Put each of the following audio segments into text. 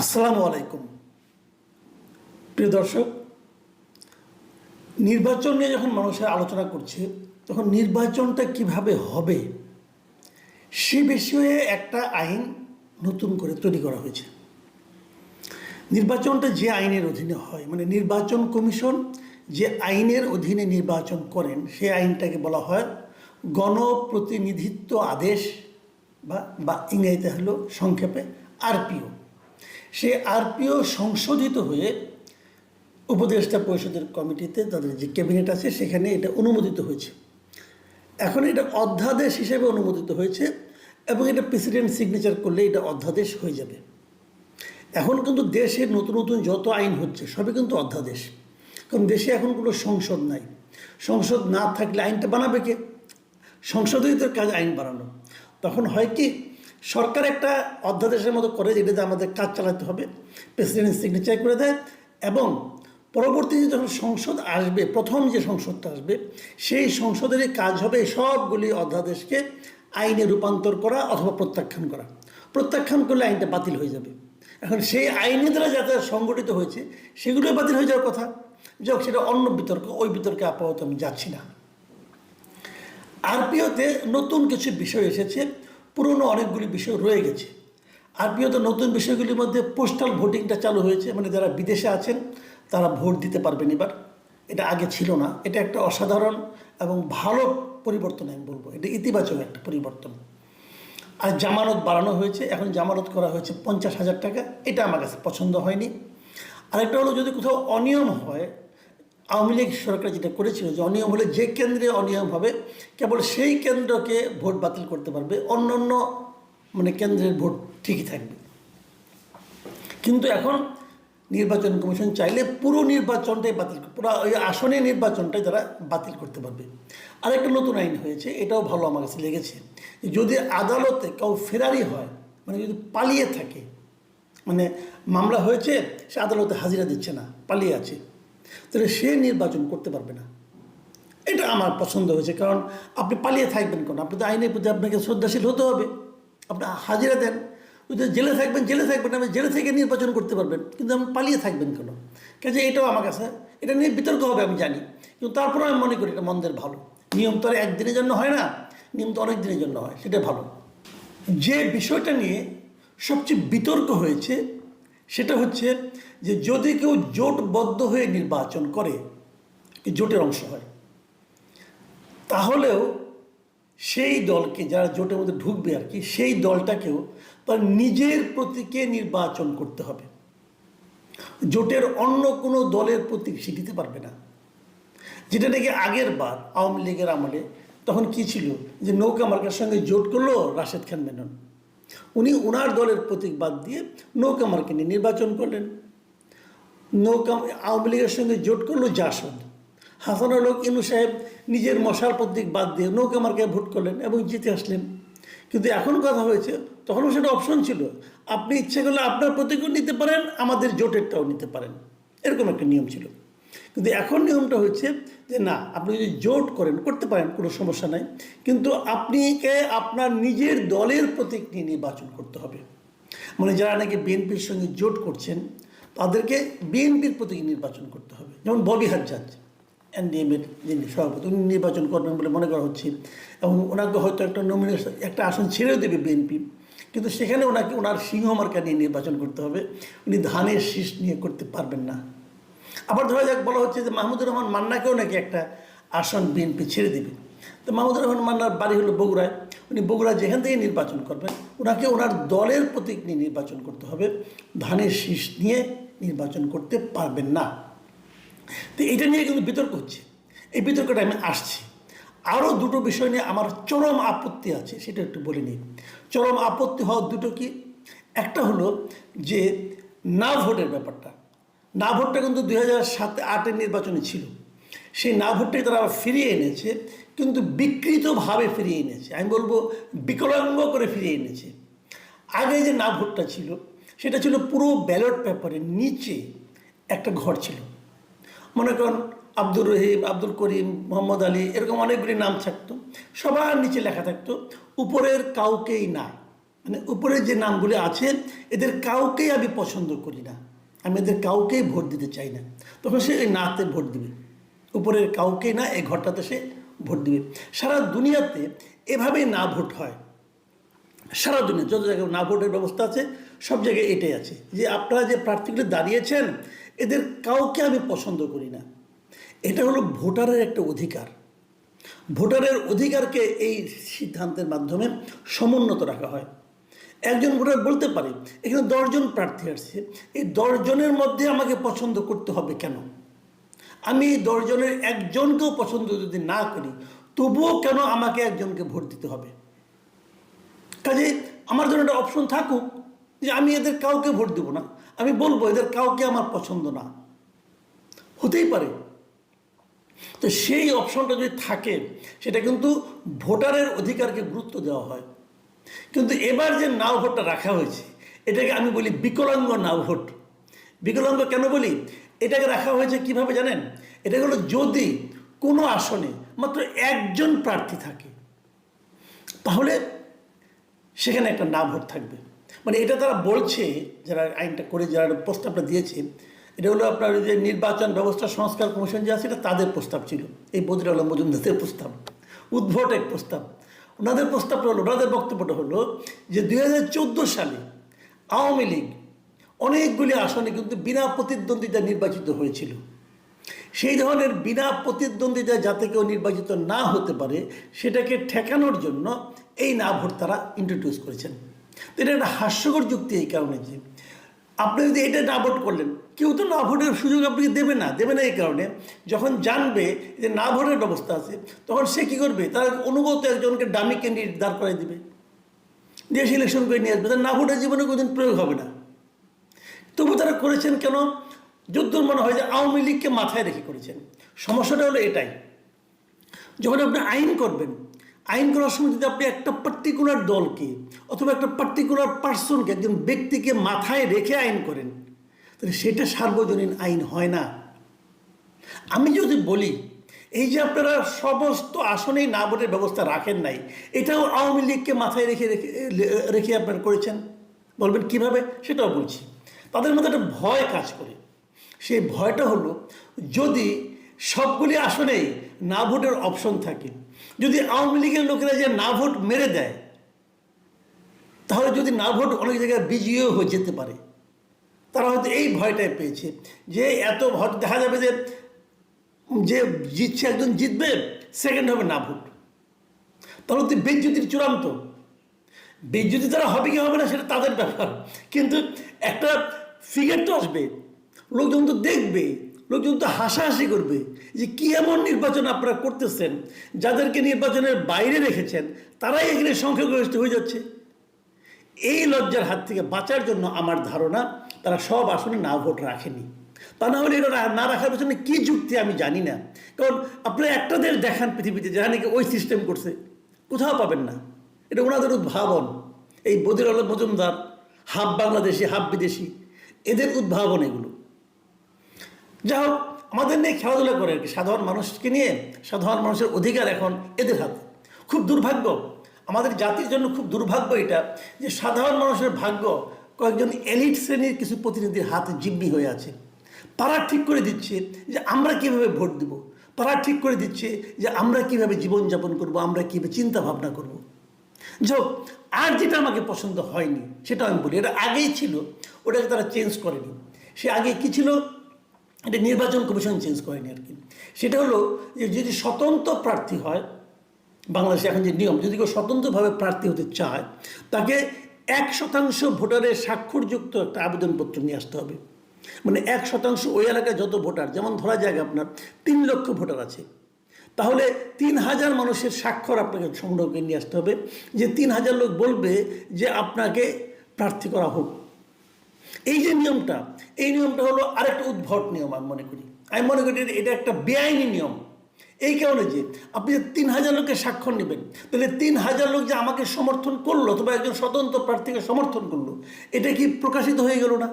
আসসালামু আলাইকুম প্রিয় দর্শক। নির্বাচন নিয়ে যখন মানুষের আলোচনা করছে তখন নির্বাচনটা কিভাবে হবে সে বিষয়ে একটা আইন নতুন করে তৈরি করা হয়েছে। নির্বাচনটা যে আইনের অধীনে হয়, মানে নির্বাচন কমিশন যে আইনের অধীনে নির্বাচন করেন সেই আইনটাকে বলা হয় গণপ্রতিনিধিত্ব আদেশ বা ইংরেজিতে হলো সংক্ষেপে আরপিও। সেই আরপিও সংশোধিত হয়ে উপদেষ্টা পরিষদের কমিটিতে তাদের যে ক্যাবিনেট আছে সেখানে এটা অনুমোদিত হয়েছে। এখন এটা অধ্যাদেশ হিসেবে অনুমোদিত হয়েছে এবং এটা প্রেসিডেন্ট সিগনেচার করলে এটা অধ্যাদেশ হয়ে যাবে। এখন কিন্তু দেশের নতুন নতুন যত আইন হচ্ছে সবই কিন্তু অধ্যাদেশ, কারণ দেশে এখন কোনো সংসদ নাই। সংসদ না থাকলে আইনটা বানাবে কে? সংসদেই তো কাজ আইন বানানো। তখন হয় কি, সরকার একটা অধ্যাদেশের মতো করে যেটাতে আমাদের কাজ চালাতে হবে, প্রেসিডেন্ট সিগনেচার করে দেয় এবং পরবর্তীতে যখন সংসদ আসবে, প্রথম যে সংসদটা আসবে সেই সংসদেরই কাজ হবে সবগুলি অধ্যাদেশকে আইনে রূপান্তর করা অথবা প্রত্যাখ্যান করা। প্রত্যাখ্যান করলে আইনটা বাতিল হয়ে যাবে। এখন সেই আইনের দ্বারা যাতে সংগঠিত হয়েছে সেগুলো বাতিল হয়ে যাওয়ার কথা। যাক, সেটা অন্য বিতর্ক, ওই বিতর্কে আপাতত আমি যাচ্ছি না। আরপিওতে নতুন কিছু বিষয় এসেছে, পুরনো অনেকগুলি বিষয় রয়ে গেছে। আরপিওতে নতুন বিষয়গুলির মধ্যে পোস্টাল ভোটিংটা চালু হয়েছে, মানে যারা বিদেশে আছেন তারা ভোট দিতে পারবেন এবার। এটা আগে ছিল না। এটা একটা অসাধারণ এবং ভালো পরিবর্তন আমি বলবো, এটা ইতিবাচক একটা পরিবর্তন। আর জামানত বাড়ানো হয়েছে, এখন জামানত করা হয়েছে 50,000 টাকা। এটা আমার কাছে পছন্দ হয়নি। আরেকটা হলো, যদি কোথাও অনিয়ম হয়, আওয়ামী লীগ সরকার যেটা করেছিল যে অনিয়ম হলে যে কেন্দ্রে অনিয়ম হবে কেবল সেই কেন্দ্রকে ভোট বাতিল করতে পারবে, অন্য অন্য মানে কেন্দ্রের ভোট ঠিকই থাকবে। কিন্তু এখন নির্বাচন কমিশন চাইলে পুরো নির্বাচনটাই বাতিল, পুরো ওই আসনের নির্বাচনটাই তারা বাতিল করতে পারবে। আরেকটা নতুন আইন হয়েছে, এটাও ভালো আমার কাছে লেগেছে। যদি আদালতে কেউ ফেরারি হয়, মানে যদি পালিয়ে থাকে, মানে মামলা হয়েছে সে আদালতে হাজিরা দিচ্ছে না, পালিয়ে আছে, তাহলে সে নির্বাচন করতে পারবে না। এটা আমার পছন্দ হয়েছে, কারণ আপনি পালিয়ে থাকবেন কেন? আপনি তো আইনের প্রতি আপনাকে শ্রদ্ধাশীল হতে হবে। আপনি হাজিরা দেন, যদি জেলে থাকবেন আপনি জেলে থেকে নির্বাচন করতে পারবেন, কিন্তু আপনি পালিয়ে থাকবেন কেন? কাজে এটাও আমার কাছে, এটা নিয়ে বিতর্ক হবে আমি জানি, কিন্তু তারপরে আমি মনে করি এটা মন্দের ভালো। নিয়ম তো আর একদিনের জন্য হয় না, নিয়ম তো অনেক দিনের জন্য হয়, সেটা ভালো। যে বিষয়টা নিয়ে সবচেয়ে বিতর্ক হয়েছে সেটা হচ্ছে যে যদি কেউ জোটবদ্ধ হয়ে নির্বাচন করে, জোটের অংশ হয়, তাহলেও সেই দলকে, যারা জোটের মধ্যে ঢুকবে আর কি, সেই দলটাকেও তার নিজের প্রতীকে নির্বাচন করতে হবে। জোটের অন্য কোনো দলের প্রতীক সে দিতে পারবে না। যেটা নাকি আগের বার আওয়ামী লীগের আমলে তখন কি ছিল, যে নৌকা মার্কার সঙ্গে জোট করলো রাশেদ খান মেনন, উনি ওনার দলের প্রতীক বাদ দিয়ে নৌকা মার্কা নিয়ে নির্বাচন করলেন। আওয়ামী লীগের সঙ্গে জোট করলো জাসদ, হাসানুল হক ইনু সাহেব নিজের মশাল প্রতীক বাদ দিয়ে নৌকা মার্কায় ভোট করলেন এবং জিতে আসলেন। কিন্তু এখন কথা হয়েছে, তখনও সেটা অপশন ছিল, আপনি ইচ্ছে করলে আপনার প্রতীকও নিতে পারেন, আমাদের জোটেরটাও নিতে পারেন, এরকম একটা নিয়ম ছিল। কিন্তু এখন নিয়মটা হচ্ছে যে না, আপনি যদি জোট করতে পারেন, কোনো সমস্যা নাই, কিন্তু আপনিকে আপনার নিজের দলের প্রতীক নিয়ে নির্বাচন করতে হবে। মানে যারা নাকি বিএনপির সঙ্গে জোট করছেন তাদেরকে বিএনপির প্রতীক নির্বাচন করতে হবে। যেমন ববি হাজ্জাজ, এনডিএমের যিনি সভাপতি, উনি নির্বাচন করবেন বলে মনে করা হচ্ছে, এবং ওনাকে হয়তো একটা আসন ছেড়েও দেবে বিএনপি, কিন্তু সেখানে ওনার সিংহ মার্কা নিয়ে নির্বাচন করতে হবে, উনি ধানের শীষ নিয়ে করতে পারবেন না। আবার ধরা যাক, বলা হচ্ছে যে মাহমুদুর রহমান মান্নাকেও নাকি একটা আসন বিএনপি ছেড়ে দেবে। তো মাহমুদুর রহমান মান্নার বাড়ি হলো বগুড়ায়, উনি বগুড়া যেখান থেকে নির্বাচন করবেন ওনাকে ওনার দলের প্রতীক নিয়ে নির্বাচন করতে হবে, ধানের শীষ নিয়ে নির্বাচন করতে পারবেন না। তো এটা নিয়ে কিন্তু বিতর্ক হচ্ছে, এই বিতর্কটা আমি আসছি। আরও দুটো বিষয় নিয়ে আমার চরম আপত্তি আছে, সেটা একটু বলে নিই। চরম আপত্তি হওয়ার দুটো কি, একটা হলো যে না ভোটের ব্যাপারটা। না ভোটটা কিন্তু 2007-08 নির্বাচনে ছিল, সেই না ভোটটাকে তারা ফিরিয়ে এনেছে, কিন্তু বিকৃতভাবে ফিরিয়ে এনেছে, আমি বলবো বিকলাঙ্গ করে ফিরিয়ে এনেছে। আগে যে না ভোটটা ছিল সেটা ছিল পুরো ব্যালট পেপারের নিচে একটা ঘর ছিল, মনে করেন আব্দুর রহিম, আব্দুল করিম, মোহাম্মদ আলী, এরকম অনেকগুলি নাম থাকতো, সবার নিচে লেখা থাকতো উপরের কাউকেই না। মানে উপরে যে নামগুলি আছে এদের কাউকেই আমি পছন্দ করি না, আমি এদের কাউকেই ভোট দিতে চাই না, তখন সে এই নাতে ভোট দিবে, উপরের কাউকেই না, এই ঘরটাতে সে ভোট দিবে। সারা দুনিয়াতে এভাবেই না ভোট হয়, সারা দুনিয়া যত জায়গায় না ভোটের ব্যবস্থা আছে সব জায়গায় এটাই আছে, যে আপনারা যে প্রার্থীগুলি দাঁড়িয়েছেন এদের কাউকে আমি পছন্দ করি না। এটা হলো ভোটারের একটা অধিকার, ভোটারের অধিকারকে এই সিদ্ধান্তের মাধ্যমে সমুন্নত রাখা হয়। একজন ভোটার বলতে পারে এখানে 10 জন প্রার্থী আসছে, এই 10 জনের মধ্যে আমাকে পছন্দ করতে হবে কেন? আমি এই 10 জনের একজনকেও পছন্দ যদি না করি তবুও কেন আমাকে একজনকে ভোট দিতে হবে? কাজে আমার জন্য একটা অপশন থাকুক যে আমি এদের কাউকে ভোট দেবো না, আমি বলবো এদের কাউকে আমার পছন্দ না, হতেই পারে। তো সেই অপশনটা যদি থাকে সেটা কিন্তু ভোটারের অধিকারকে গুরুত্ব দেওয়া হয়। কিন্তু এবার যে নাও ভোটটা রাখা হয়েছে এটাকে আমি বলি বিকলাঙ্গ নাও ভোট। বিকলাঙ্গ কেন বলি? এটাকে রাখা হয়েছে কিভাবে জানেন? এটা হলো যদি কোনো আসনে মাত্র একজন প্রার্থী থাকে তাহলে সেখানে একটা না ভোট থাকবে। মানে এটা তারা বলছে, যারা আইনটা করে যারা প্রস্তাবটা দিয়েছে, এটা হলো আপনার যে নির্বাচন ব্যবস্থা সংস্কার কমিশন যে আছে এটা তাদের প্রস্তাব ছিল, এই বদির আলম মজুমদারের প্রস্তাব, উদ্ভট এক প্রস্তাব। ওনাদের প্রস্তাবটা হলো, ওনাদের বক্তব্যটা হলো যে 2014 সালে আওয়ামী লীগ অনেকগুলি আসনে কিন্তু বিনা প্রতিদ্বন্দ্বিতা নির্বাচিত হয়েছিল। সেই ধরনের বিনা প্রতিদ্বন্দ্বিতা যাতে কেউ নির্বাচিত না হতে পারে সেটাকে ঠেকানোর জন্য এই না ভোট তারা ইন্ট্রোডিউস করেছেন। তো এটা একটা হাস্যকর যুক্তি এই কারণে যে আপনি যদি এটা না ভোট করলেন, কেউ তো না ভোটের সুযোগ আপনাকে দেবে না, এই কারণে যখন জানবে যে না ভোটের ব্যবস্থা আছে তখন সে কী করবে, তার অনুগত একজনকে ডামি ক্যান্ডিডেট দাঁড় করাই দেবে, দিয়ে সিলেকশন করে নিয়ে আসবে, তার না ভোটের জীবনে কোনোদিন প্রয়োগ হবে না। তবু তারা করেছেন কেন? যদ্দূর মনে হয় যে আওয়ামী লীগকে মাথায় রেখে করেছেন। সমস্যাটা হলো এটাই, যখন আপনি আইন করবেন, আইন করার সময় যদি আপনি একটা পার্টিকুলার দলকে অথবা একটা পার্টিকুলার পার্সনকে, একজন ব্যক্তিকে মাথায় রেখে আইন করেন তাহলে সেটা সার্বজনীন আইন হয় না। আমি যদি বলি এই যে আপনারা সমস্ত আসনেই না ভোটের ব্যবস্থা রাখেন নাই, এটাও আওয়ামী লীগকে মাথায় রেখে রেখে রেখে আপনারা করেছেন, বলবেন কিভাবে? সেটাও বলছি। তাদের মধ্যে একটা ভয় কাজ করে, সেই ভয়টা হলো যদি সবগুলি আসনেই না ভোটের অপশন থাকে, যদি আওয়ামী লীগের লোকেরা যে না ভোট মেরে দেয় তাহলে যদি না ভোট অনেক জায়গায় বিজয়ীও হয়ে যেতে পারে। তারা হয়তো এই ভয়টাই পেয়েছে যে এত ভোট দেখা যাবে যে যে জিতছে একজন জিতবে, সেকেন্ড হবে না ভোট, তাহলে তো বেজ্জতির চূড়ান্ত। বেজ্জতি তারা হবে কি হবে না সেটা তাদের ব্যাপার, কিন্তু একটা ফিগার তো আসবে, লোকজন তো দেখবে, লোকজন তো হাসাহাসি করবে যে কি এমন নির্বাচন আপনারা করতেছেন, যাদেরকে নির্বাচনের বাইরে রেখেছেন তারাই এখানে সংখ্যাগরিষ্ঠ হয়ে যাচ্ছে। এই লজ্জার হাত থেকে বাঁচার জন্য আমার ধারণা তারা সব আসনে না ভোট রাখেনি। তা না হলে এটা না রাখার পেছনে কী যুক্তি আমি জানি না, কারণ আপনারা একটা দেশ দেখান পৃথিবীতে যারা নাকি ওই সিস্টেম করছে, কোথাও পাবেন না। এটা ওনাদের উদ্ভাবন, এই বদির আলম মজুমদার, হাফ বাংলাদেশি হাফ বিদেশি, এদের উদ্ভাবন এগুলো। যা হোক, আমাদের নিয়ে খেলাধুলা করে আর কি, সাধারণ মানুষকে নিয়ে, সাধারণ মানুষের অধিকার এখন এদের হাতে। খুব দুর্ভাগ্য, আমাদের জাতির জন্য খুব দুর্ভাগ্য এটা যে সাধারণ মানুষের ভাগ্য কয়েকজন এলিট শ্রেণীর কিছু প্রতিনিধির হাতে জিম্মি হয়ে আছে। তারা ঠিক করে দিচ্ছে যে আমরা কীভাবে ভোট দেব, তারা ঠিক করে দিচ্ছে যে আমরা কীভাবে জীবনযাপন করব, আমরা কীভাবে চিন্তা ভাবনা করব। যাক, আর যেটা আমাকে পছন্দ হয়নি সেটা আমি বলি, এটা আগেই ছিল, ওটাকে তারা চেঞ্জ করেনি। সে আগে কী ছিল, এটা নির্বাচন কমিশন চেঞ্জ করেনি আর কি। সেটা হলো যে যদি স্বতন্ত্র প্রার্থী হয়, বাংলাদেশে এখন যে নিয়ম, যদি কেউ স্বতন্ত্রভাবে প্রার্থী হতে চায় তাকে 1% ভোটারের স্বাক্ষরযুক্ত একটা আবেদনপত্র নিয়ে আসতে হবে। মানে 1% ওই এলাকায় যত ভোটার, যেমন ধরা যায় আপনার 3 লক্ষ ভোটার আছে, তাহলে 3000 মানুষের স্বাক্ষর আপনাকে সংগ্রহ করে নিয়ে আসতে হবে, যে 3000 লোক বলবে যে আপনাকে প্রার্থী করা হোক। এই যে নিয়মটা, এই নিয়মটা হলো আরেকটা উদ্ভট নিয়ম। আমি মনে করি এটা একটা বেআইনি নিয়ম। এই কারণে যে আপনি 3000 লোকের স্বাক্ষর নেবেন, তাহলে 3000 লোক যে আমাকে সমর্থন করলো অথবা একজন স্বতন্ত্র প্রার্থীকে সমর্থন করলো, এটা কি প্রকাশিত হয়ে গেল না?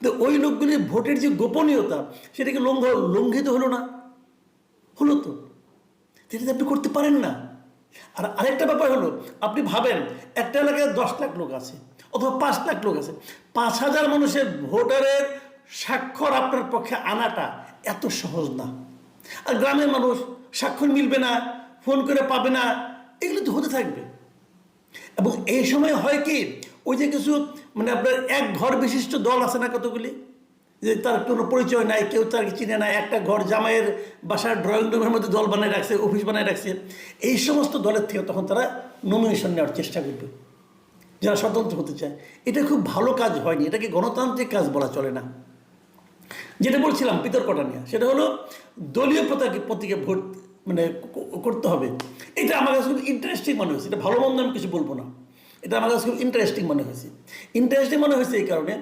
তো ওই লোকগুলির ভোটের যে গোপনীয়তা সেটাকে লঙ্ঘিত হলো না? হলো তো। সেটা আপনি করতে পারেন না, আর আরেকটা ব্যাপার হলো, আপনি ভাবেন একটা এলাকায় 10 লাখ লোক আছে অথবা 5 লাখ লোক আছে, 5,000 মানুষের ভোটারের স্বাক্ষর আপনার পক্ষে আনাটা এত সহজ না। আর গ্রামের মানুষ স্বাক্ষর মিলবে না, ফোন করে পাবে না, এগুলো তো হতে থাকবে। এবং এই সময় হয় কি, ওই যে কিছু মানে আপনার এক ঘর বিশিষ্ট দল আছে না কতগুলি, যে তার কোনো পরিচয় নাই, কেউ তাকে চিনে না, একটা ঘর জামাইয়ের বাসার ড্রয়িং রুমের মধ্যে দল বানিয়ে রাখছে, অফিস বানিয়ে রাখছে। এই সমস্ত দলের থেকে তখন তারা নমিনেশন নেওয়ার চেষ্টা করবে, যারা স্বতন্ত্র হতে চায়। এটা খুব ভালো কাজ হয়নি, এটাকে গণতান্ত্রিক কাজ বলা চলে না। যেটা বলছিলাম বিতর্কটা নিয়ে, সেটা হলো দলীয় প্রতীকে ভোট মানে করতে হবে। এটা আমার কাছে খুব ইন্টারেস্টিং মনে হয়েছে। এটা ভালো মন্দ আমি কিছু বলবো না, এটা আমার কাছে খুব ইন্টারেস্টিং মনে হয়েছে। ইন্টারেস্টিং মনে হয়েছে এই কারণে